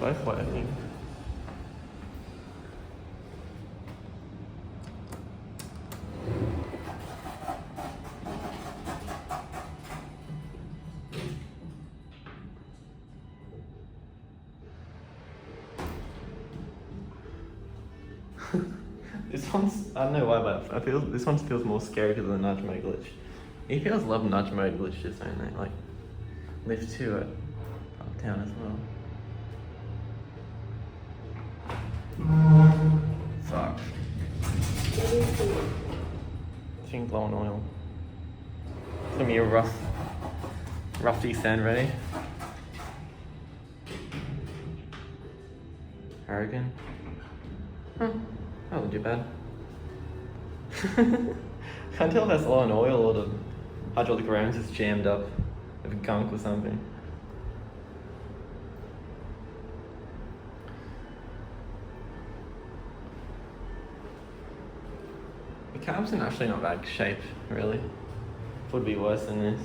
both working. This one's, I don't know why, but this one feels more scary because of the nudge mode glitch. EPLs love nudge mode glitches, don't they? Like, lift 2 at Uptown as well. Fuck. Think low on oil. It's gonna be a rough descent, ready? Aragon. Huh. That wouldn't do bad. Can't tell if that's low on oil or the hydraulic rams is jammed up with a gunk or something. The cab's in actually not bad shape, really. Would be worse than this.